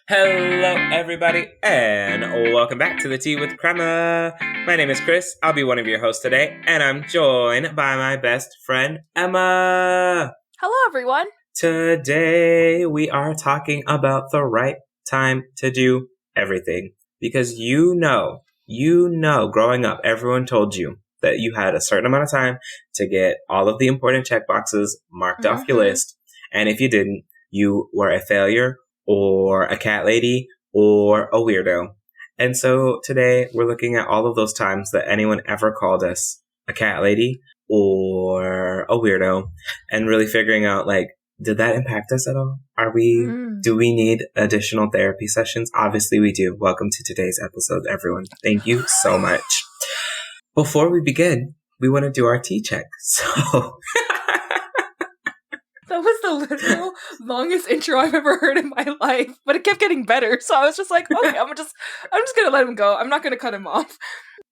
Hello, everybody, and welcome back to the Tea with Crema. My name is Chris. I'll be one of your hosts today, and I'm joined by my best friend, Emma. Hello, everyone. Today, we are talking about the right time to do everything. Because you know, growing up, everyone told you that you had a certain amount of time to get all of the important checkboxes marked off your list. And if you didn't, you were a failure or a cat lady or a weirdo. And so today we're looking at all of those times that anyone ever called us a cat lady or a weirdo and really figuring out, like, did that impact us at all? Do we need additional therapy sessions? Obviously we do. Welcome to today's episode, everyone. Thank you so much. Before we begin, we want to do our tea check. So that was the literal longest intro I've ever heard in my life, but it kept getting better. So I was just like, okay, I'm just gonna let him go. I'm not gonna cut him off.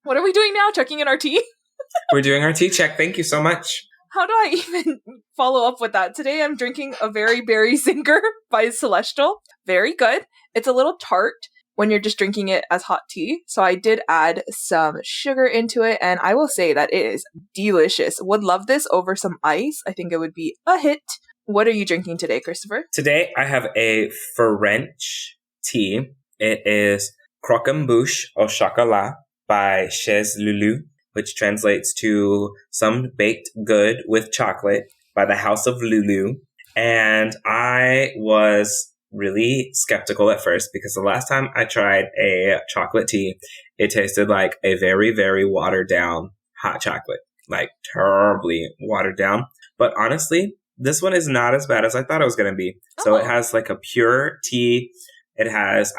What are we doing now? Checking in our tea? We're doing our tea check. Thank you so much. How do I even follow up with that? Today I'm drinking a Very Berry Singer by Celestial. Very good. It's a little tart when you're just drinking it as hot tea. So I did add some sugar into it, and I will say that it is delicious. Would love this over some ice. I think it would be a hit. What are you drinking today, Christopher? Today I have a French tea. It is Croquembouche au chocolat by Chez Lulu, which translates to Some Baked Good with Chocolate by the House of Lulu. And I was really skeptical at first because the last time I tried a chocolate tea, it tasted like a very, very watered down hot chocolate, like terribly watered down. But honestly, this one is not as bad as I thought it was going to be. So it has like a pure tea. It says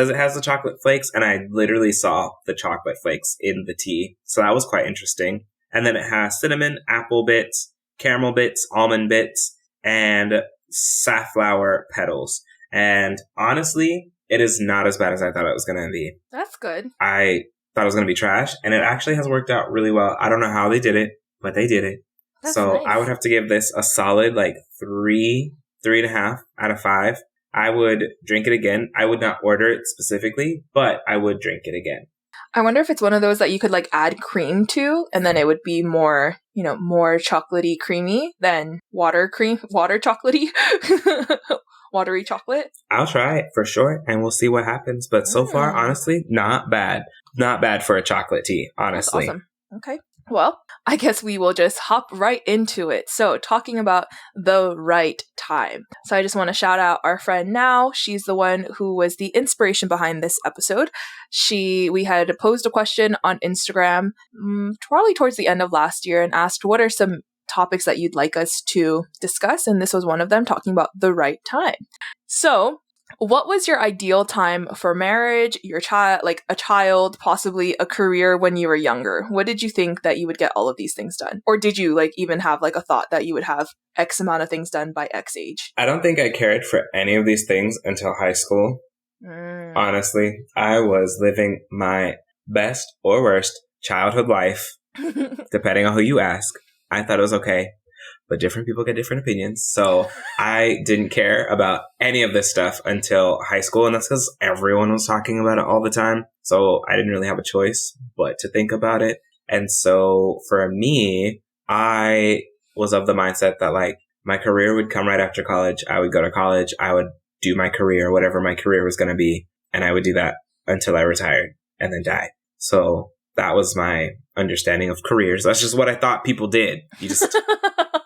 it has the chocolate flakes, and I literally saw the chocolate flakes in the tea. So that was quite interesting. And then it has cinnamon, apple bits, caramel bits, almond bits, and safflower petals. And honestly, it is not as bad as I thought it was going to be. That's good. I thought it was going to be trash, and it actually has worked out really well. I don't know how they did it, but they did it. That's so nice. I would have to give this a solid 3.5 out of 5. I would drink it again. I would not order it specifically, but I would drink it again. I wonder if it's one of those that you could add cream to, and then it would be more, more chocolatey creamy than water chocolatey, watery chocolate. I'll try it for sure, and we'll see what happens. But so far, honestly, not bad. Not bad for a chocolate tea, honestly. That's awesome. Okay. Well, I guess we will just hop right into it. So, talking about the right time. So, I just want to shout out our friend Now. She's the one who was the inspiration behind this episode. We had posed a question on Instagram probably towards the end of last year and asked what are some topics that you'd like us to discuss, and this was one of them, talking about the right time. So, what was your ideal time for marriage, your child, a child, possibly a career when you were younger? What did you think that you would get all of these things done? Or did you even have a thought that you would have X amount of things done by X age? I don't think I cared for any of these things until high school. Honestly, I was living my best or worst childhood life, depending on who you ask. I thought it was okay. But different people get different opinions. So I didn't care about any of this stuff until high school. And that's because everyone was talking about it all the time. So I didn't really have a choice but to think about it. And so for me, I was of the mindset that my career would come right after college. I would go to college. I would do my career, whatever my career was going to be. And I would do that until I retired and then died. So that was my understanding of careers. That's just what I thought people did.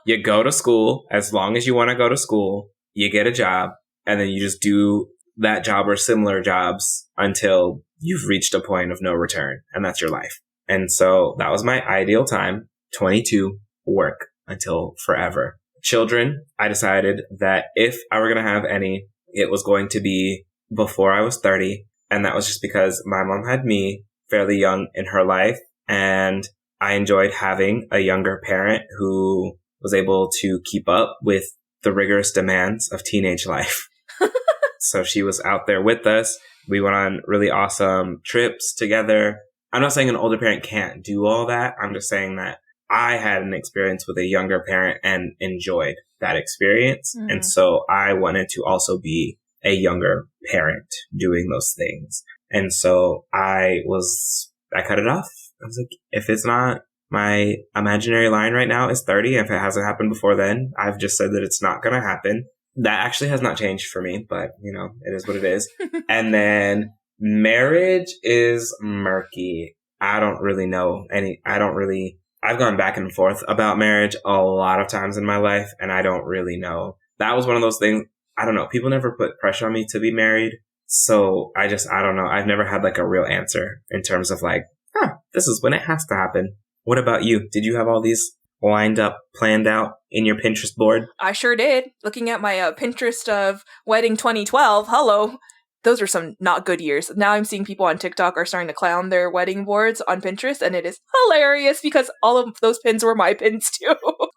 You go to school as long as you want to go to school, you get a job, and then you just do that job or similar jobs until you've reached a point of no return, and that's your life. And so that was my ideal time, 22, work until forever. Children, I decided that if I were going to have any, it was going to be before I was 30, and that was just because my mom had me fairly young in her life, and I enjoyed having a younger parent who was able to keep up with the rigorous demands of teenage life. So she was out there with us. We went on really awesome trips together. I'm not saying an older parent can't do all that. I'm just saying that I had an experience with a younger parent and enjoyed that experience. Mm-hmm. And so I wanted to also be a younger parent doing those things. And so I cut it off. I was like, if it's not, my imaginary line right now is 30. If it hasn't happened before then, I've just said that it's not going to happen. That actually has not changed for me, but it is what it is. And then marriage is murky. I don't really know I've gone back and forth about marriage a lot of times in my life, and I don't really know. That was one of those things. I don't know. People never put pressure on me to be married. So I don't know. I've never had like a real answer in terms of like, this is when it has to happen. What about you? Did you have all these lined up, planned out in your Pinterest board? I sure did. Looking at my Pinterest of wedding 2012. Hello. Those are some not good years. Now I'm seeing people on TikTok are starting to clown their wedding boards on Pinterest, and it is hilarious because all of those pins were my pins too.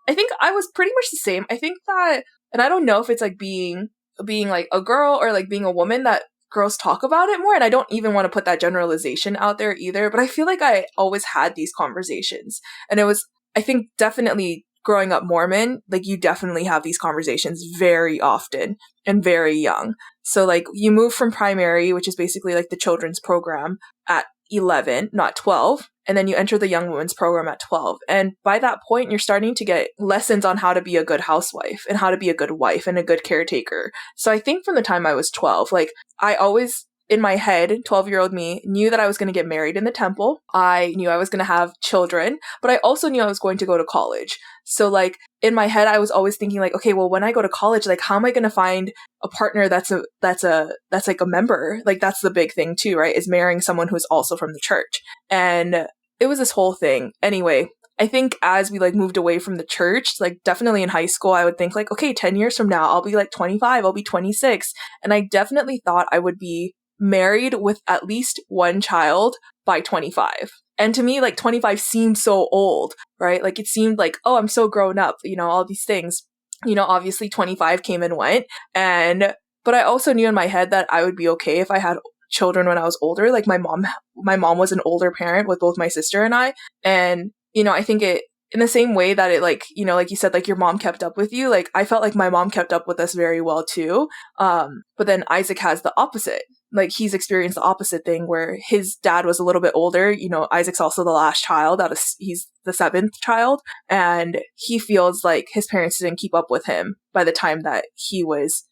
I think I was pretty much the same. I think that, and I don't know if it's like being like a girl or like being a woman, that girls talk about it more, and I don't even want to put that generalization out there either, but I feel like I always had these conversations, and it was, I think, definitely growing up Mormon, like you definitely have these conversations very often and very young. So like you move from primary, which is basically like the children's program, at 11, not 12. And then you enter the young women's program at 12. And by that point, you're starting to get lessons on how to be a good housewife and how to be a good wife and a good caretaker. So I think from the time I was 12, like I always, in my head, 12-year-old me knew that I was going to get married in the temple. I knew I was going to have children, but I also knew I was going to go to college. So like in my head, I was always thinking like, okay, well, when I go to college, like how am I going to find a partner that's like a member? Like that's the big thing too, right? Is marrying someone who's also from the church. And it was this whole thing. Anyway, I think as we like moved away from the church, like definitely in high school, I would think like, okay, 10 years from now, I'll be like 25, I'll be 26. And I definitely thought I would be married with at least one child by 25. And to me, like 25 seemed so old, right? Like it seemed like, oh, I'm so grown up, all these things. Obviously 25 came and went. But I also knew in my head that I would be okay if I had children when I was older. Like my mom was an older parent with both my sister and I. And, I think it, in the same way that it like, like you said, like your mom kept up with you, like I felt like my mom kept up with us very well too. But then Isaac has the opposite. Like he's experienced the opposite thing where his dad was a little bit older. Isaac's also the last child he's the 7th child. And he feels like his parents didn't keep up with him by the time that he was,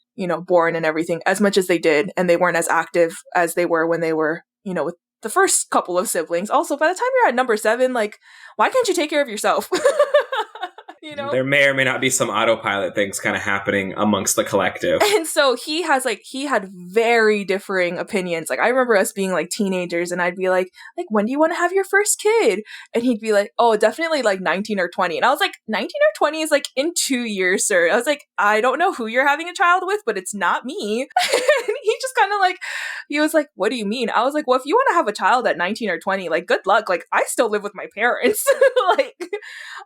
born and everything as much as they did. And they weren't as active as they were when they were, with the first couple of siblings. Also, by the time you're at number 7, like, why can't you take care of yourself? There may or may not be some autopilot things kind of happening amongst the collective. And so he had very differing opinions. Like I remember us being like teenagers and I'd be like, when do you want to have your first kid? And he'd be like, oh, definitely like 19 or 20. And I was like, 19 or 20 is like in 2 years, sir. I was like, I don't know who you're having a child with, but it's not me. And he just kind of like, he was like, what do you mean? I was like, well, if you want to have a child at 19 or 20, like good luck. Like I still live with my parents. Like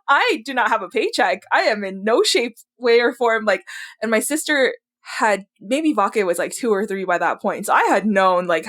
I do not have a paycheck. I am in no shape, way, or form. Like, and my sister had, maybe Vake was like 2 or 3 by that point. So I had known like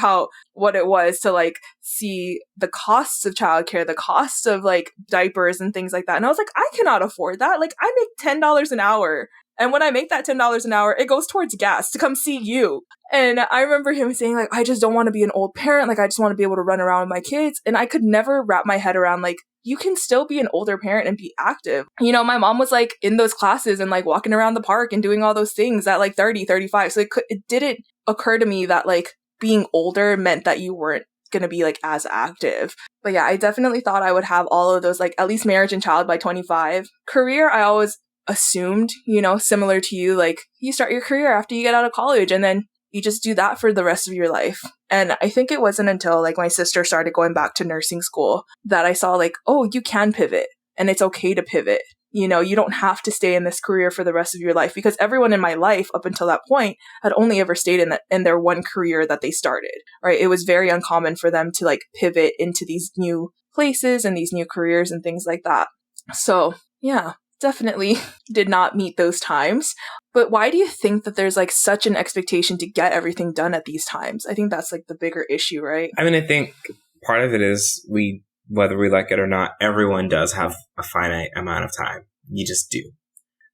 what it was to like see the costs of childcare, the costs of like diapers and things like that. And I was like, I cannot afford that. Like I make $10 an hour. And when I make that $10 an hour, it goes towards gas to come see you. And I remember him saying like, I just don't want to be an old parent. Like I just want to be able to run around with my kids. And I could never wrap my head around like, you can still be an older parent and be active. My mom was like in those classes and like walking around the park and doing all those things at like 30, 35. So it didn't occur to me that like being older meant that you weren't going to be like as active. But yeah, I definitely thought I would have all of those, like at least marriage and child by 25. Career, I always assumed, similar to you, like you start your career after you get out of college and then you just do that for the rest of your life. And I think it wasn't until like my sister started going back to nursing school that I saw like, oh, you can pivot and it's okay to pivot. You don't have to stay in this career for the rest of your life, because everyone in my life up until that point had only ever stayed in their one career that they started, right? It was very uncommon for them to like pivot into these new places and these new careers and things like that. So yeah, definitely did not meet those times. But why do you think that there's like such an expectation to get everything done at these times? I think that's like the bigger issue, right? I mean, I think part of it is whether we like it or not, everyone does have a finite amount of time. You just do.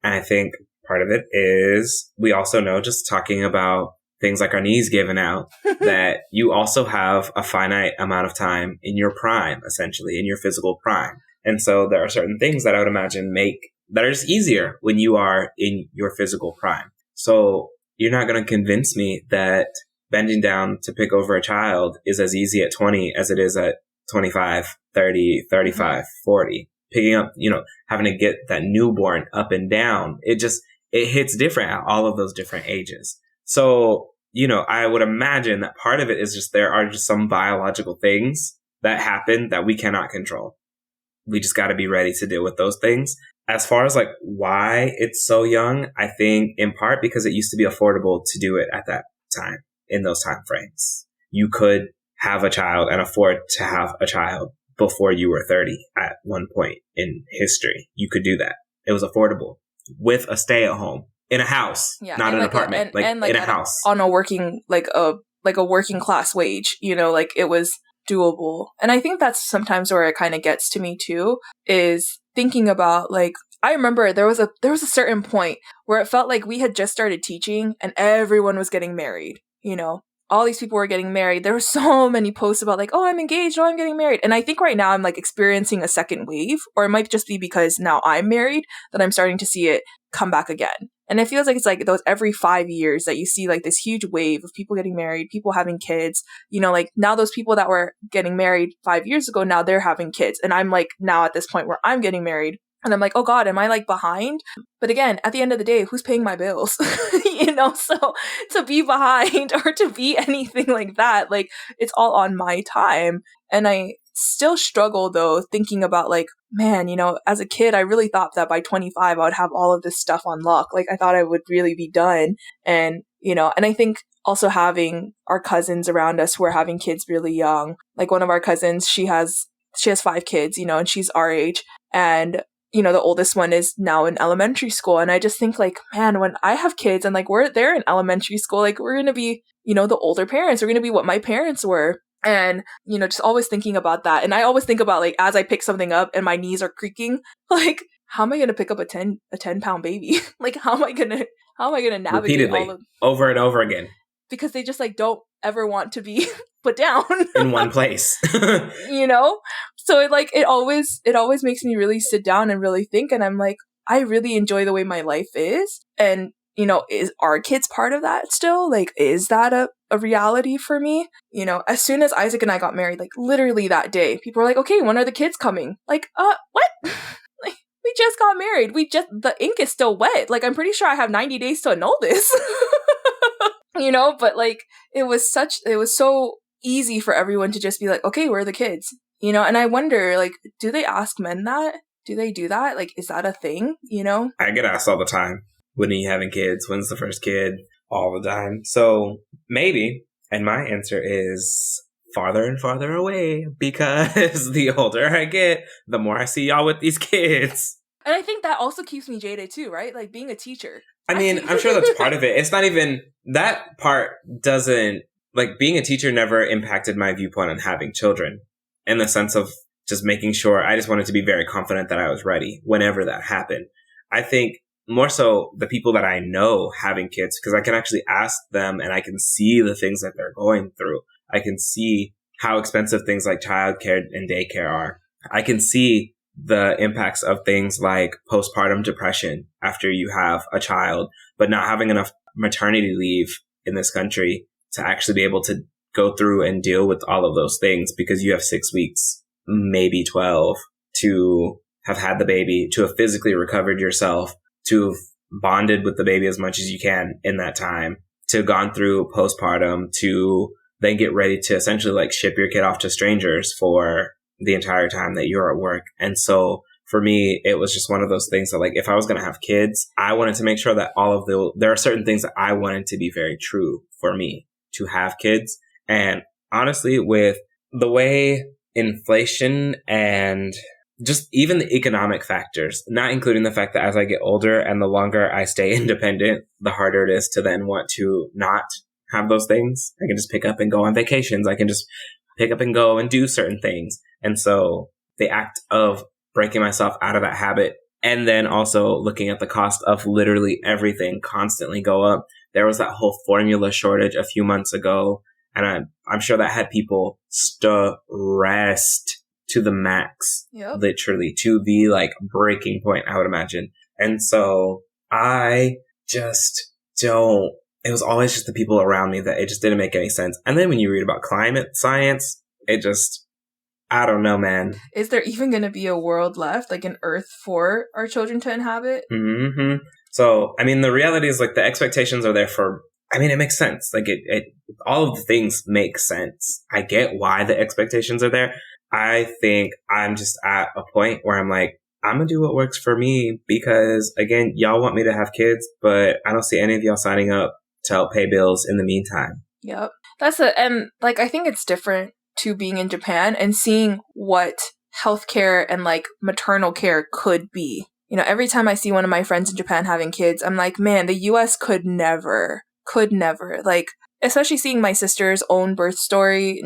And I think part of it is we also know, just talking about things like our knees giving out, that you also have a finite amount of time in your prime, essentially, in your physical prime. And so there are certain things that I would imagine that are just easier when you are in your physical prime. So you're not going to convince me that bending down to pick over a child is as easy at 20 as it is at 25, 30, 35, 40. Picking up, having to get that newborn up and down. It hits different at all of those different ages. So, I would imagine that part of it is just there are just some biological things that happen that we cannot control. We just got to be ready to deal with those things. As far as like why it's so young, I think in part because it used to be affordable to do it at that time, in those time frames. You could have a child and afford to have a child before you were 30 at one point in history. You could do that. It was affordable with a stay at home in a house, not an apartment, in a house. On a working, a working class wage, it was doable. And I think that's sometimes where it kind of gets to me too, is thinking about I remember there was a certain point where it felt like we had just started teaching and everyone was getting married, all these people were getting married. There were so many posts about oh, I'm engaged, oh, I'm getting married. And I think right now I'm experiencing a second wave, or it might just be because now I'm married that I'm starting to see it come back again. And it feels like it's those every 5 years that you see this huge wave of people getting married, people having kids, now those people that were getting married 5 years ago, now they're having kids. And I'm now at this point where I'm getting married. And I'm oh God, am I behind? But again, at the end of the day, who's paying my bills? So to be behind or to be anything like that, it's all on my time. And I still struggle though, thinking about man, as a kid, I really thought that by 25, I would have all of this stuff on lock. I thought I would really be done. And, and I think also having our cousins around us who are having kids really young, one of our cousins, she has 5 kids, and she's our age. And the oldest one is now in elementary school. And I just think man, when I have kids and they're in elementary school, we're going to be, the older parents. We're going to be what my parents were. And, just always thinking about that. And I always think about as I pick something up and my knees are creaking, how am I going to pick up a 10-pound baby? How am I going to navigate repeatedly, over and over again? Because they just don't ever want to be put down in one place. So it always makes me really sit down and really think. And I'm I really enjoy the way my life is. And, is our kids part of that still? Is that a reality for me? As soon as Isaac and I got married, literally that day, people were okay, when are the kids coming? What? We just got married. The ink is still wet. I'm pretty sure I have 90 days to annul this. But it was so easy for everyone to just be okay, where are the kids? And I wonder, do they ask men that? Do they do that? Is that a thing? I get asked all the time, when are you having kids? When's the first kid? All the time. So maybe, and my answer is farther and farther away, because the older I get, the more I see y'all with these kids. And I think that also keeps me jaded too, right? Being a teacher. I mean, I'm sure that's part of it. It's not even, that part doesn't, being a teacher never impacted my viewpoint on having children, in the sense of just making sure I just wanted to be very confident that I was ready whenever that happened. I think more so the people that I know having kids, because I can actually ask them and I can see the things that they're going through. I can see how expensive things like childcare and daycare are. I can see the impacts of things like postpartum depression after you have a child, but not having enough maternity leave in this country to actually be able to go through and deal with all of those things, because you have 6 weeks, maybe 12, to have had the baby, to have physically recovered yourself, to have bonded with the baby as much as you can in that time, to have gone through postpartum, to then get ready to essentially ship your kid off to strangers for the entire time that you're at work. And so for me, it was just one of those things that if I was going to have kids, I wanted to make sure that there are certain things that I wanted to be very true for me to have kids. And honestly, with the way inflation and just even the economic factors, not including the fact that as I get older and the longer I stay independent, the harder it is to then want to not have those things. I can just pick up and go on vacations. I can just pick up and go and do certain things. And so the act of breaking myself out of that habit, and then also looking at the cost of literally everything constantly go up, there was that whole formula shortage a few months ago. And I'm sure that had people stressed to the max, literally to the like breaking point, I would imagine. And so I just don't, it was always just the people around me that it just didn't make any sense. And then when you read about climate science, it just, I don't know, man. Is there even going to be a world left, like an Earth for our children to inhabit? Mm-hmm. So, I mean, the reality is like the expectations are there for, I mean, it makes sense. Like all of the things make sense. I get why the expectations are there. I think I'm just at a point where I'm like, I'm going to do what works for me because, again, y'all want me to have kids, but I don't see any of y'all signing up to help pay bills in the meantime. Yep. And like, I think it's different to being in Japan and seeing what healthcare and like maternal care could be. You know, every time I see one of my friends in Japan having kids, I'm like, man, the US could never. Like, especially seeing my sister's own birth journeys.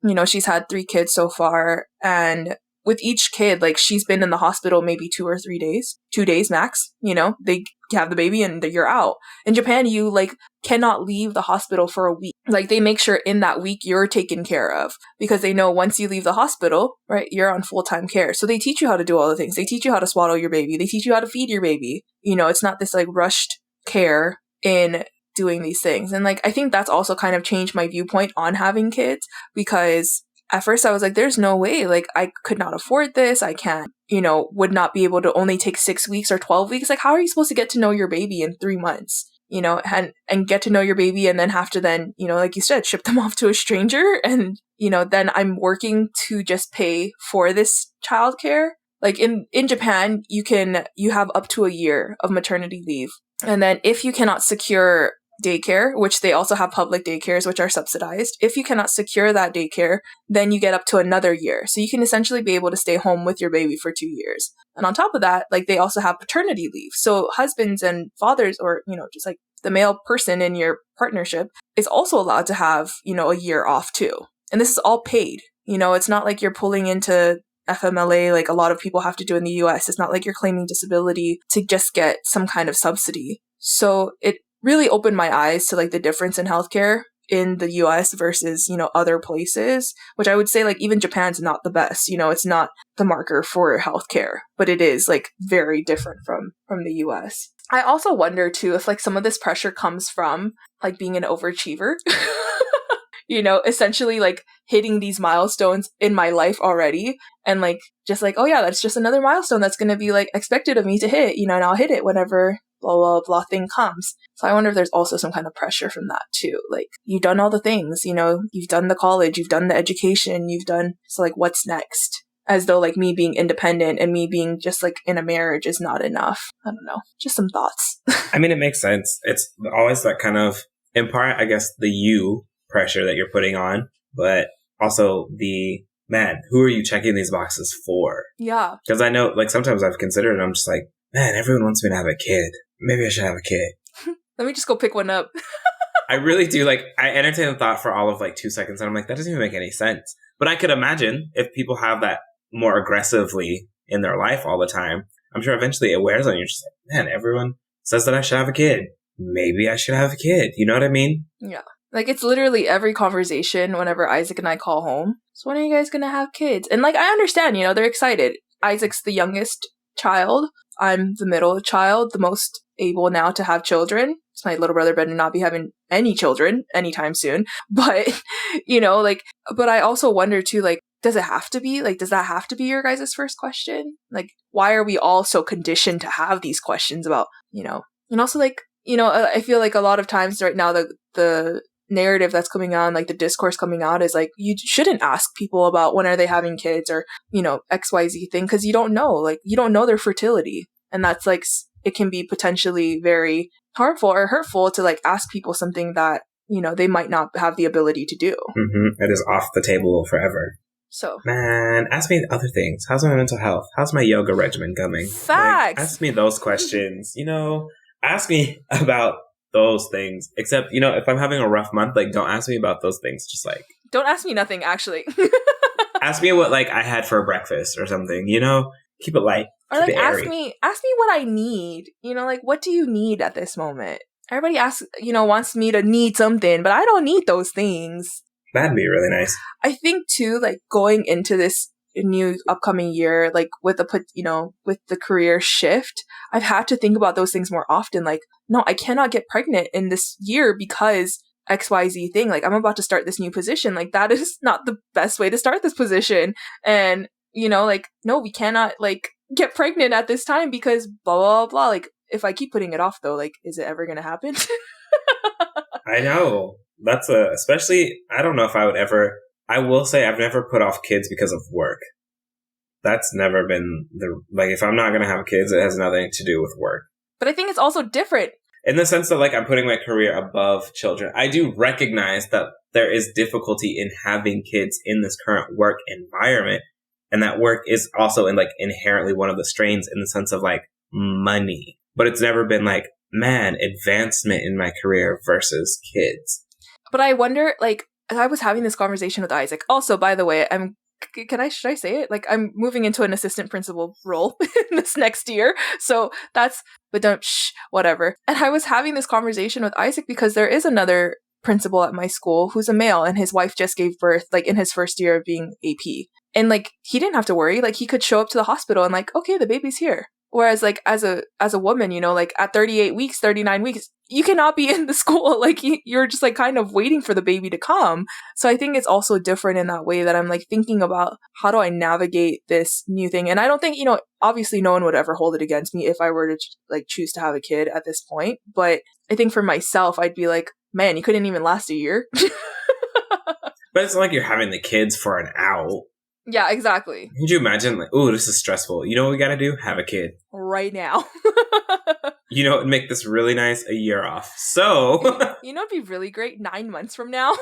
You know, she's had 3 kids so far. And with each kid, like, she's been in the hospital maybe 2 or 3 days, 2 days max. You know, they have the baby and you're out. In Japan, you like cannot leave the hospital for a week. Like, they make sure in that week you're taken care of because they know once you leave the hospital, right, you're on full-time care. So they teach you how to do all the things. They teach you how to swaddle your baby. They teach you how to feed your baby. You know, it's not this like rushed care in doing these things. And like, I think that's also kind of changed my viewpoint on having kids because at first I was like, there's no way, like I could not afford this. I can't, you know, would not be able to only take 6 weeks or 12 weeks. Like, how are you supposed to get to know your baby in 3 months, you know, and get to know your baby and then have to then, you know, like you said, ship them off to a stranger. And, you know, then I'm working to just pay for this childcare. Like in Japan, you have up to a year of maternity leave. And then if you cannot secure daycare, which they also have public daycares, which are subsidized, if you cannot secure that daycare, then you get up to another year. So you can essentially be able to stay home with your baby for 2 years. And on top of that, like they also have paternity leave. So husbands and fathers, or, you know, just like the male person in your partnership is also allowed to have, you know, a year off too. And this is all paid. You know, it's not like you're pulling into FMLA like a lot of people have to do in the US. It's not like you're claiming disability to just get some kind of subsidy. So it really opened my eyes to like the difference in healthcare in the US versus, you know, other places, which I would say like even Japan's not the best. You know, it's not the marker for healthcare, but it is like very different from the US. I also wonder too if like some of this pressure comes from like being an overachiever. You know, essentially like hitting these milestones in my life already and like just like, oh yeah, that's just another milestone that's going to be like expected of me to hit, you know, and I'll hit it whenever blah, blah, blah thing comes. So I wonder if there's also some kind of pressure from that too. Like you've done all the things, you know, you've done the college, you've done the education, so like what's next? As though like me being independent and me being just like in a marriage is not enough. I don't know. Just some thoughts. I mean, it makes sense. It's always that kind of, in part, I guess, the you pressure that you're putting on, but also the, man, who are you checking these boxes for? Yeah. Because I know, like, sometimes I've considered it, I'm just like, man, everyone wants me to have a kid. Maybe I should have a kid. Let me just go pick one up. I really do. Like, I entertain the thought for all of like 2 seconds, and I'm like, that doesn't even make any sense. But I could imagine if people have that more aggressively in their life all the time, I'm sure eventually it wears on you. You're just like, man, everyone says that I should have a kid. Maybe I should have a kid. You know what I mean? Yeah. Like, it's literally every conversation whenever Isaac and I call home. So when are you guys going to have kids? And, like, I understand, you know, they're excited. Isaac's the youngest child. I'm the middle child, the most able now to have children. So my little brother better not be having any children anytime soon. But, you know, like, but I also wonder, too, like, does it have to be? Like, does that have to be your guys' first question? Like, why are we all so conditioned to have these questions about, you know? And also, like, you know, I feel like a lot of times right now, the narrative that's coming on, like the discourse coming out is like, you shouldn't ask people about when are they having kids or, you know, XYZ thing, because you don't know, like, you don't know their fertility. And that's like, it can be potentially very harmful or hurtful to like ask people something that, you know, they might not have the ability to do. Mm-hmm. It is off the table forever. So, man, ask me other things. How's my mental health? How's my yoga regimen coming? Facts. Like, ask me those questions. You know, ask me about those things. Except, you know, if I'm having a rough month, like, don't ask me about those things. Just like, don't ask me nothing, actually. Ask me what like I had for breakfast or something. You know, keep it light. Or like ask me what I need. You know, like what do you need at this moment? Everybody asks, wants me to need something, but I don't need those things. That'd be really nice. I think too, like going into this new upcoming year, like with the career shift, I've had to think about those things more often. Like, no, I cannot get pregnant in this year because XYZ thing. Like, I'm about to start this new position. Like, that is not the best way to start this position. And, like, no, we cannot, like, get pregnant at this time because blah, blah, blah. Like, if I keep putting it off, though, like, is it ever going to happen? I know. That's especially, I don't know if I will say I've never put off kids because of work. That's never been if I'm not going to have kids, it has nothing to do with work. But I think it's also different. In the sense that, like, I'm putting my career above children. I do recognize that there is difficulty in having kids in this current work environment. And that work is also inherently one of the strains in the sense of, like, money. But it's never been like, man, advancement in my career versus kids. But I wonder, like, I was having this conversation with Isaac. Also, by the way, should I say it? Like, I'm moving into an assistant principal role this next year. So but don't, whatever. And I was having this conversation with Isaac because there is another principal at my school who's a male and his wife just gave birth, like, in his first year of being AP. And, like, he didn't have to worry. Like, he could show up to the hospital and, like, okay, the baby's here. Whereas, like, as a woman, like, at 38 weeks, 39 weeks, you cannot be in the school. Like, you're just, like, kind of waiting for the baby to come. So I think it's also different in that way that I'm, like, thinking about how do I navigate this new thing. And I don't think, obviously no one would ever hold it against me if I were to, like, choose to have a kid at this point. But I think for myself, I'd be like, man, you couldn't even last a year. But it's not like you're having the kids for an out. Yeah, exactly. Could you imagine, like, oh, this is stressful. You know what we gotta do? Have a kid. Right now. Make this really nice a year off. So. It'd be really great 9 months from now.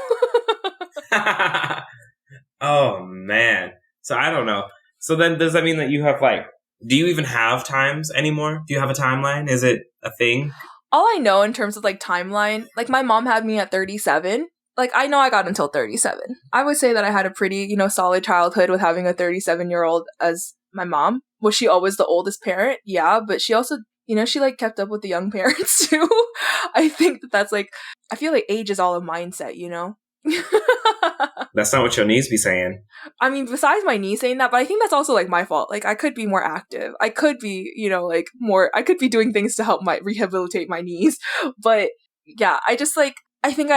Oh, man. So I don't know. So then does that mean that you have, like, do you even have times anymore? Do you have a timeline? Is it a thing? All I know in terms of, like, timeline, like, my mom had me at 37. Like, I know I got until 37. I would say that I had a pretty, solid childhood with having a 37-year-old as my mom. Was she always the oldest parent? Yeah, but she also, she, like, kept up with the young parents, too. I think that's, like, I feel like age is all a mindset, That's not what your knees be saying. I mean, besides my knee saying that, but I think that's also, like, my fault. Like, I could be more active. I could be, I could be doing things to help rehabilitate my knees. But, yeah, I think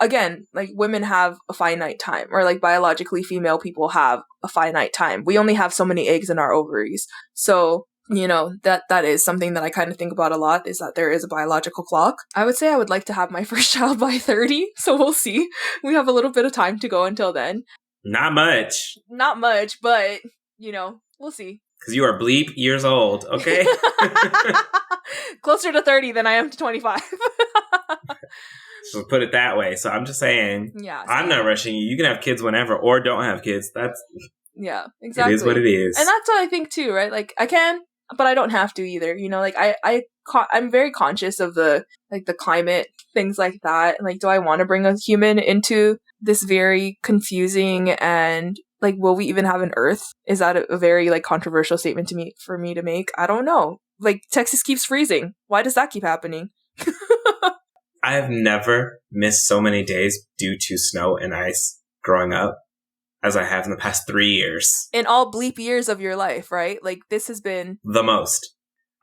again, like, women have a finite time, or, like, biologically female people have a finite time. We only have so many eggs in our ovaries. So, that is something that I kind of think about a lot, is that there is a biological clock. I would say I would like to have my first child by 30. So we'll see. We have a little bit of time to go until then. Not much. Not much, but, we'll see. Because you are bleep years old, okay? Closer to 30 than I am to 25. So put it that way. So I'm just saying, yeah, I'm not rushing you. You can have kids whenever or don't have kids. Yeah, exactly. It is what it is. And that's what I think too, right? Like, I can, but I don't have to either. Like, I'm very conscious of the climate, things like that. Like, do I want to bring a human into this very confusing and, like, will we even have an Earth? Is that a very, like, controversial statement for me to make? I don't know. Like, Texas keeps freezing. Why does that keep happening? I have never missed so many days due to snow and ice growing up as I have in the past 3 years. In all bleep years of your life, right? Like, this has been the most.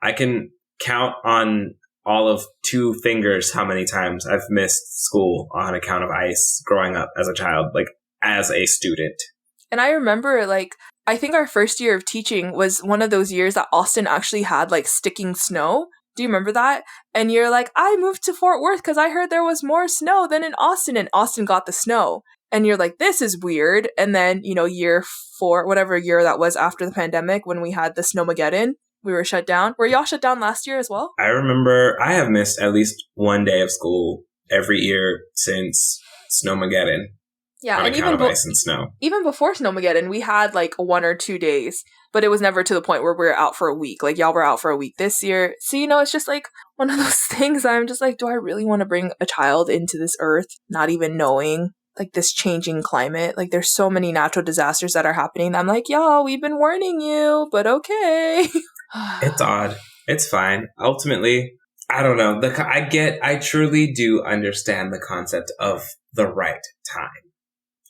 I can count on all of 2 fingers how many times I've missed school on account of ice growing up as a child, like, as a student. And I remember, like, I think our first year of teaching was one of those years that Austin actually had, like, sticking snow. Do you remember that? And you're like, I moved to Fort Worth because I heard there was more snow than in Austin, and Austin got the snow. And you're like, this is weird. And then, year 4, whatever year that was after the pandemic, when we had the Snowmageddon, we were shut down. Were y'all shut down last year as well? I remember I have missed at least one day of school every year since Snowmageddon. Yeah, and even ice and snow. Even before Snowmageddon, we had like 1 or 2 days, but it was never to the point where we were out for a week. Like, y'all were out for a week this year. So, it's just like one of those things I'm just like, do I really want to bring a child into this earth, not even knowing, like, this changing climate? Like, there's so many natural disasters that are happening. I'm like, y'all, we've been warning you, but okay. It's odd. It's fine. Ultimately, I don't know. I truly do understand the concept of the right time.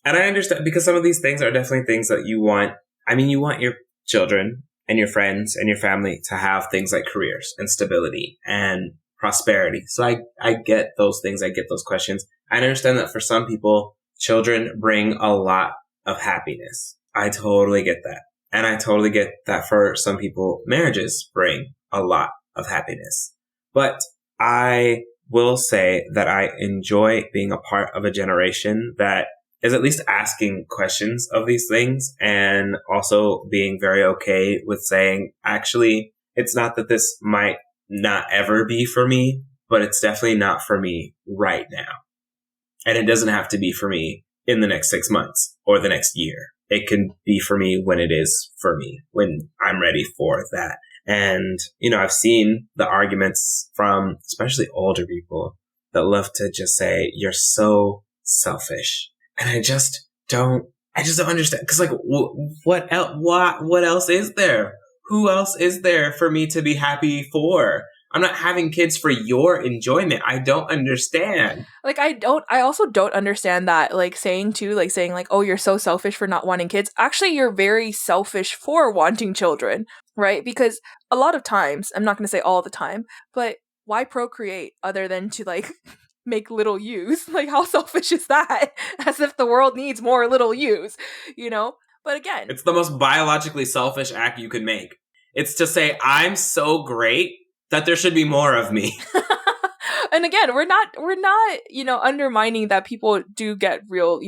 And I understand because some of these things are definitely things that you want. I mean, you want your children and your friends and your family to have things like careers and stability and prosperity. So I get those things. I get those questions. I understand that for some people, children bring a lot of happiness. I totally get that. And I totally get that for some people, marriages bring a lot of happiness. But I will say that I enjoy being a part of a generation that is at least asking questions of these things and also being very okay with saying, actually, it's not that this might not ever be for me, but it's definitely not for me right now. And it doesn't have to be for me in the next 6 months or the next year. It can be for me when it is for me, when I'm ready for that. And, I've seen the arguments from especially older people that love to just say, you're so selfish. And I just don't understand. Cause like, what else is there? Who else is there for me to be happy for? I'm not having kids for your enjoyment. I don't understand. Like, I also don't understand that, like, saying, oh, you're so selfish for not wanting kids. Actually, you're very selfish for wanting children, right? Because a lot of times, I'm not going to say all the time, but why procreate other than to, like, make little yous? Like, how selfish is that? As if the world needs more little yous, But again, it's the most biologically selfish act you could make. It's to say, I'm so great that there should be more of me. And again, we're not, undermining that people do get real,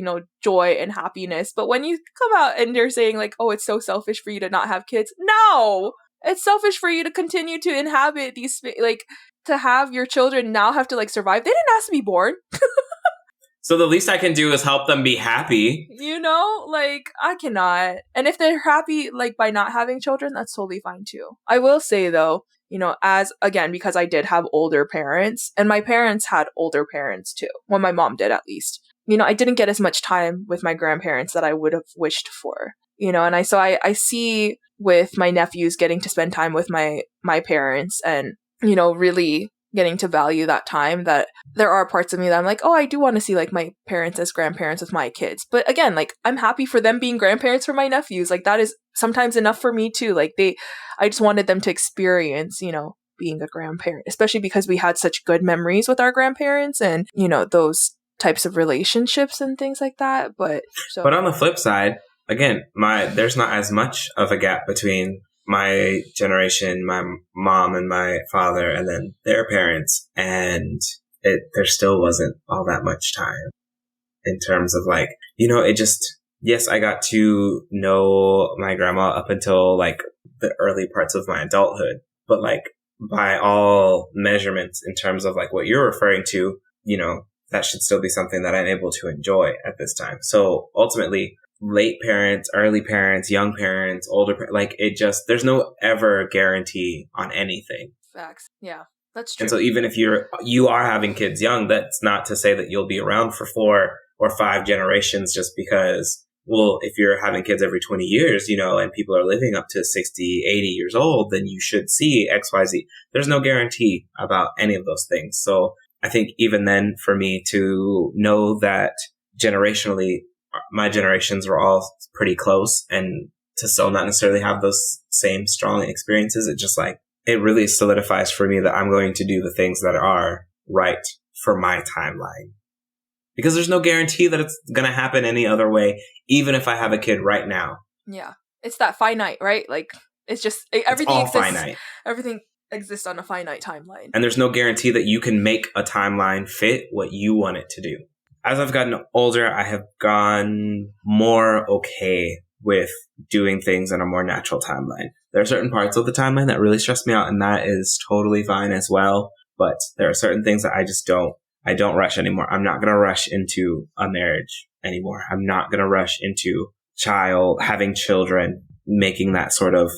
joy and happiness. But when you come out and they're saying like, oh, it's so selfish for you to not have kids. No, it's selfish for you to continue to inhabit these, like, to have your children now have to like survive. They didn't ask to be born. So the least I can do is help them be happy. Like, I cannot. And if they're happy, like, by not having children, that's totally fine too. I will say though, because I did have older parents, and my parents had older parents too. Well, my mom did at least. I didn't get as much time with my grandparents that I would have wished for. And I see with my nephews getting to spend time with my parents and, really getting to value that time, that there are parts of me that I'm like, oh, I do want to see like my parents as grandparents with my kids. But again, like, I'm happy for them being grandparents for my nephews. Like, that is sometimes enough for me too. Like, I just wanted them to experience, being a grandparent, especially because we had such good memories with our grandparents and, those types of relationships and things like that. But on the flip side, again, there's not as much of a gap between my generation, my mom and my father, and then their parents. And there still wasn't all that much time in terms of like, yes, I got to know my grandma up until like the early parts of my adulthood. But like, by all measurements in terms of like what you're referring to, that should still be something that I'm able to enjoy at this time. So ultimately, late parents, early parents, young parents, older, like there's no ever guarantee on anything. Facts. Yeah, that's true. And so even if you are having kids young, that's not to say that you'll be around for 4 or 5 generations just because, well, if you're having kids every 20 years, and people are living up to 60, 80 years old, then you should see X, Y, Z. There's no guarantee about any of those things. So I think even then for me to know that generationally, my generations were all pretty close, and to still not necessarily have those same strong experiences, it really solidifies for me that I'm going to do the things that are right for my timeline. Because there's no guarantee that it's going to happen any other way, even if I have a kid right now. Yeah. It's that finite, right? Like, it's just, everything exists. Finite. Everything exists on a finite timeline. And there's no guarantee that you can make a timeline fit what you want it to do. As I've gotten older, I have gone more okay with doing things on a more natural timeline. There are certain parts of the timeline that really stress me out, and that is totally fine as well. But there are certain things that I don't rush anymore. I'm not going to rush into a marriage anymore. I'm not going to rush into having children, making that sort of,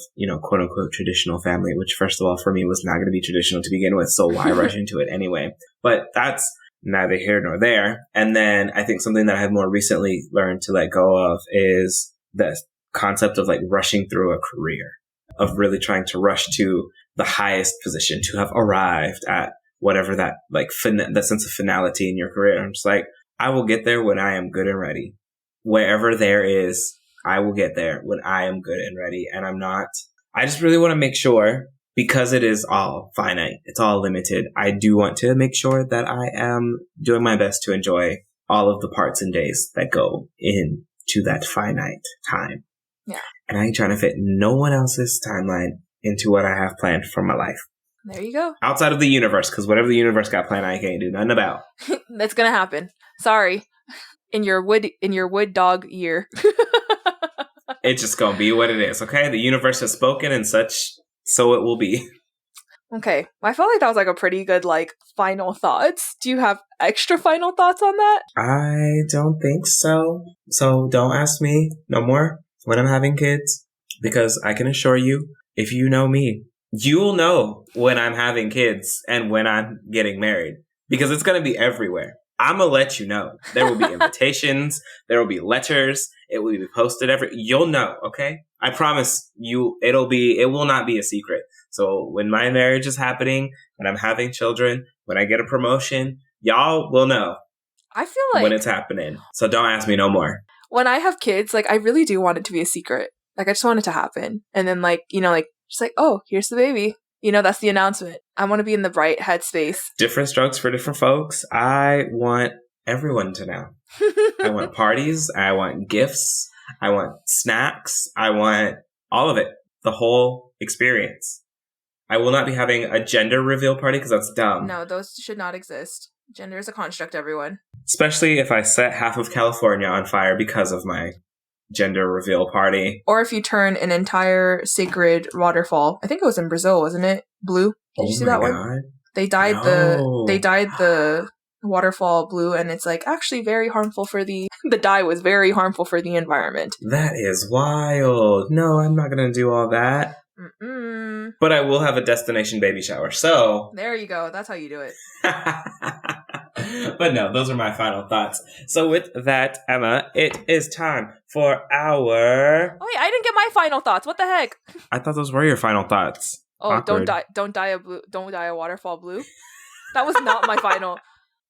quote unquote traditional family, which first of all, for me was not going to be traditional to begin with. So why rush into it anyway? But that's neither here nor there. And then I think something that I have more recently learned to let go of is the concept of like rushing through a career. of really trying to rush to the highest position, to have arrived at whatever that like that sense of finality in your career. I'm just like, I will get there when I am good and ready. Wherever there is, I will get there when I am good and ready. And I just really want to make sure, because it is all finite, it's all limited. I do want to make sure that I am doing my best to enjoy all of the parts and days that go into that finite time. Yeah. And I ain't trying to fit no one else's timeline into what I have planned for my life. There you go. Outside of the universe, because whatever the universe got planned, I can't do nothing about. That's gonna happen. Sorry. In your wood dog year. It's just gonna be what it is, okay? The universe has spoken and such, so it will be. Okay. I felt like that was like a pretty good like final thoughts. Do you have extra final thoughts on that? I don't think so. So don't ask me no more when I'm having kids, because I can assure you, if you know me, you'll know when I'm having kids and when I'm getting married, because it's going to be everywhere. I'm going to let you know. There will be invitations. There will be letters. It will be posted you'll know. Okay. I promise you, it will not be a secret. So when my marriage is happening, when I'm having children, when I get a promotion, y'all will know. I feel like when it's happening. So don't ask me no more. When I have kids, like I really do want it to be a secret. Like I just want it to happen. And then like, just like, oh, here's the baby. That's the announcement. I want to be in the right headspace. Different strokes for different folks. I want everyone to know. I want parties. I want gifts. I want snacks. I want all of it. The whole experience. I will not be having a gender reveal party because that's dumb. No, those should not exist. Gender is a construct, everyone. Especially if I set half of California on fire because of my gender reveal party. Or if you turn an entire sacred waterfall. I think it was in Brazil, wasn't it? Blue. Did you see that one? They dyed the waterfall blue, and it's like actually very harmful for the dye was very harmful for the environment. That is wild. No, I'm not going to do all that. Mm-mm. But I will have a destination baby shower. So there you go. That's how you do it. But no, those are my final thoughts. So with that, Emma, it is time for our... Oh wait, I didn't get my final thoughts. What the heck? I thought those were your final thoughts. Oh, Awkward. Don't dye a waterfall blue. That was not my final.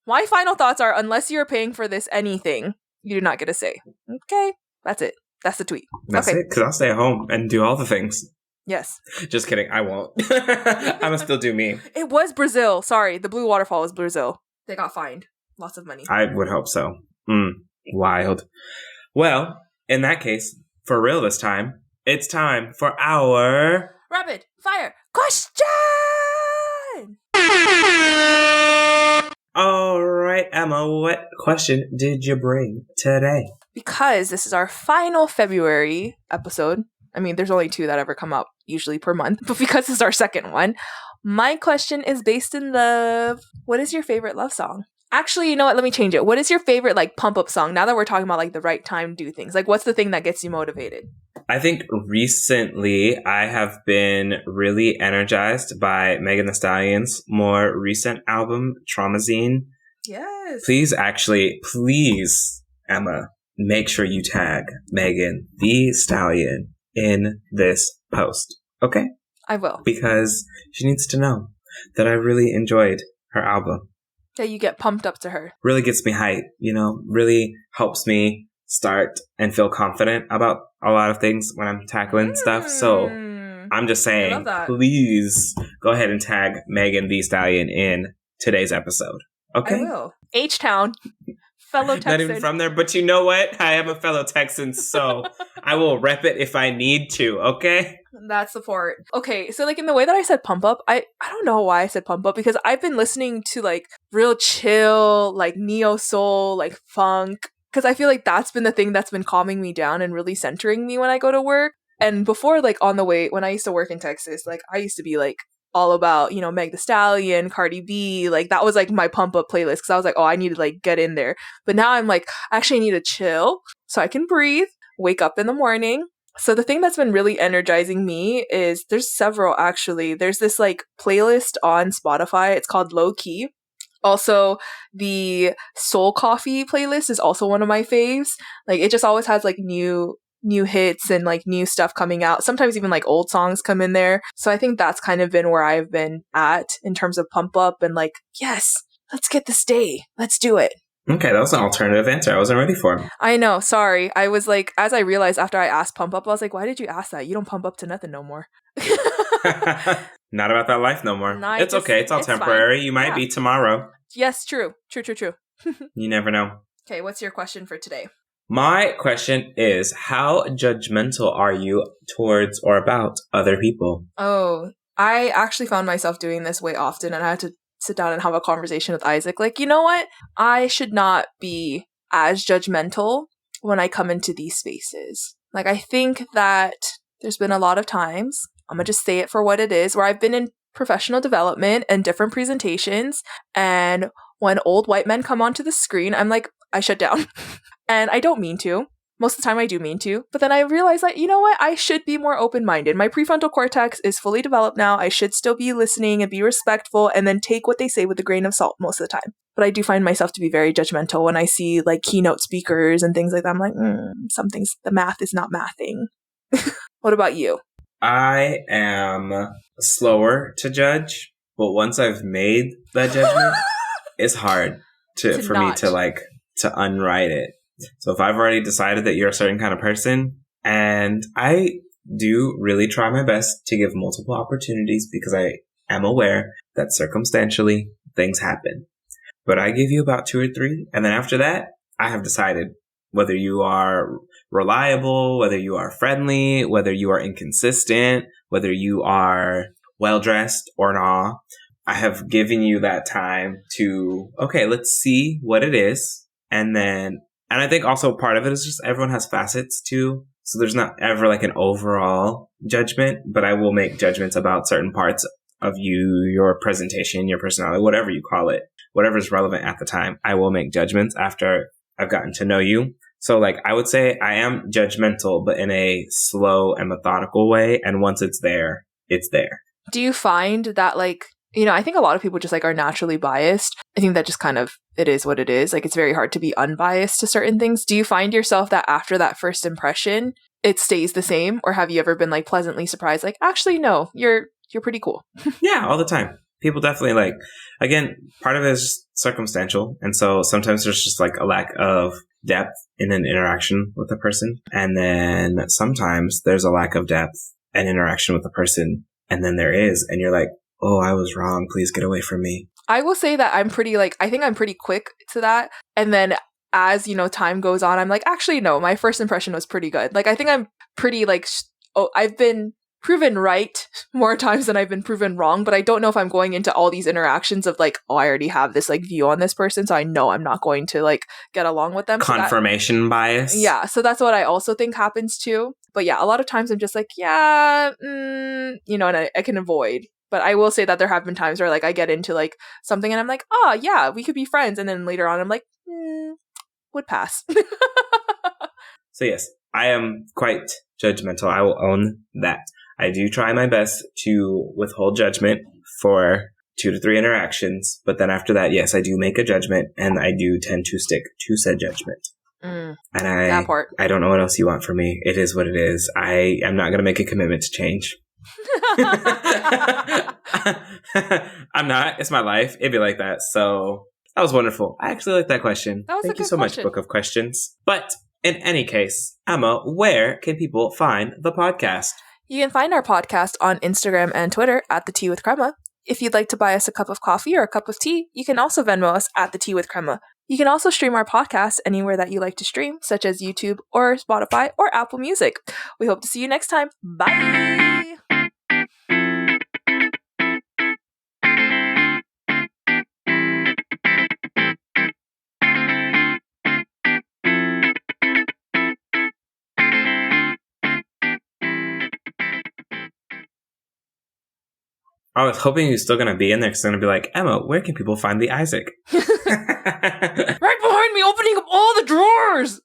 My final thoughts are, unless you're paying for this anything, you do not get a say. Okay, that's it. That's the tweet. That's it, because I'll stay at home and do all the things. Yes. Just kidding. I won't. I'm going to still do me. It was Brazil. Sorry. The blue waterfall was Brazil. They got fined. Lots of money. I would hope so. Wild. Well, in that case, for real this time, it's time for our... Rapid fire question! All right, Emma, what question did you bring today? Because this is our final February episode. I mean, there's only 2 that ever come out usually per month, but because it's our second one, my question is based in love. What is your favorite love song? Actually, you know what? Let me change it. What is your favorite like pump up song? Now that we're talking about like the right time to do things, like what's the thing that gets you motivated? I think recently I have been really energized by Megan Thee Stallion's more recent album, Traumazine. Yes. Please, Emma, make sure you tag Megan Thee Stallion in this post. Okay? I will. Because she needs to know that I really enjoyed her album. That you get pumped up to her. Really gets me hyped, really helps me start and feel confident about a lot of things when I'm tackling stuff. So I'm just saying, please go ahead and tag Megan Thee Stallion in today's episode. Okay? I will. H-Town. Fellow Texan. Not even from there, but you know what? I am a fellow Texan, so I will rep it if I need to, okay? That's support. Okay, so like in the way that I said pump up, I don't know why I said pump up, because I've been listening to like real chill, like neo soul, like funk, because I feel like that's been the thing that's been calming me down and really centering me when I go to work. And before, like on the way, when I used to work in Texas, like I used to be like all about, Meg Thee Stallion, Cardi B, like that was like my pump up playlist, because I was like, oh, I need to like get in there. But now I'm like, I actually need to chill so I can breathe, wake up in the morning. So the thing that's been really energizing me is there's several actually. There's this like playlist on Spotify. It's called Low Key. Also, the Soul Coffee playlist is also one of my faves. Like it just always has like new new hits and like new stuff coming out. Sometimes even like old songs come in there. So I think that's kind of been where I've been at in terms of pump up and like, yes, let's get this day. Let's do it. Okay, that was an alternative answer. I wasn't ready for it. I know. Sorry. I was like, as I realized after I asked pump up, I was like, why did you ask that? You don't pump up to nothing no more. Not about that life no more. Nah, it's okay. It's all temporary. Fine. You might be tomorrow. Yes, true. True. You never know. Okay, what's your question for today? My question is, how judgmental are you towards or about other people? Oh, I actually found myself doing this way often, and I had to sit down and have a conversation with Isaac. Like, you know what? I should not be as judgmental when I come into these spaces. Like, I think that there's been a lot of times, I'm going to just say it for what it is, where I've been in professional development and different presentations, and when old white men come onto the screen, I'm like, I shut down. And I don't mean to. Most of the time I do mean to. But then I realize that, you know what? I should be more open-minded. My prefrontal cortex is fully developed now. I should still be listening and be respectful and then take what they say with a grain of salt most of the time. But I do find myself to be very judgmental when I see like keynote speakers and things like that. I'm like, the math is not mathing. What about you? I am slower to judge, but once I've made that judgment, it's hard for me to unwrite it. So if I've already decided that you're a certain kind of person, and I do really try my best to give multiple opportunities because I am aware that circumstantially things happen. But I give you about 2 or 3, and then after that, I have decided whether you are reliable, whether you are friendly, whether you are inconsistent, whether you are well-dressed or not. I have given you that time to, okay, let's see what it is. And I think also part of it is just everyone has facets too. So there's not ever like an overall judgment, but I will make judgments about certain parts of you, your presentation, your personality, whatever you call it, whatever is relevant at the time. I will make judgments after I've gotten to know you. So like I would say I am judgmental, but in a slow and methodical way. And once it's there, it's there. Do you find that like, you know, I think a lot of people just like are naturally biased. I think that just kind of, it is what it is. Like it's very hard to be unbiased to certain things. Do you find yourself that after that first impression, it stays the same? Or have you ever been like pleasantly surprised? Like, actually, no, you're pretty cool. Yeah, all the time. People definitely like, again, part of it is circumstantial. And so sometimes there's just like a lack of depth in an interaction with a person. And then sometimes there's a lack of depth and interaction with a person. And then there is, and you're like, oh, I was wrong. Please get away from me. I will say that I think I'm pretty quick to that. And then as, you know, time goes on, I'm like, actually, no, my first impression was pretty good. Like, I think I'm pretty like, I've been proven right more times than I've been proven wrong. But I don't know if I'm going into all these interactions of like, oh, I already have this like view on this person. So I know I'm not going to like get along with them. Confirmation bias. Yeah. So that's what I also think happens too. But yeah, a lot of times I'm just like, yeah, you know, and I can avoid. But I will say that there have been times where like I get into like something and I'm like, oh yeah, we could be friends. And then later on I'm like, would pass. So yes, I am quite judgmental. I will own that. I do try my best to withhold judgment for 2 to 3 interactions. But then after that, yes, I do make a judgment and I do tend to stick to said judgment. And I don't know what else you want from me. It is what it is. I am not going to make a commitment to change. I'm not. It's my life. It'd be like that. So that was wonderful. I actually like that question. Thank you so much, Book of Questions. But in any case, Emma, where can people find the podcast? You can find our podcast on Instagram and Twitter at The Tea with Crema. If you'd like to buy us a cup of coffee or a cup of tea, you can also Venmo us at The Tea with Crema. You can also stream our podcast anywhere that you like to stream, such as YouTube or Spotify or Apple Music. We hope to see you next time. Bye! I was hoping he was still going to be in there because I'm going to be like, Emma, where can people find the Isaac? Right behind me, opening up all the drawers!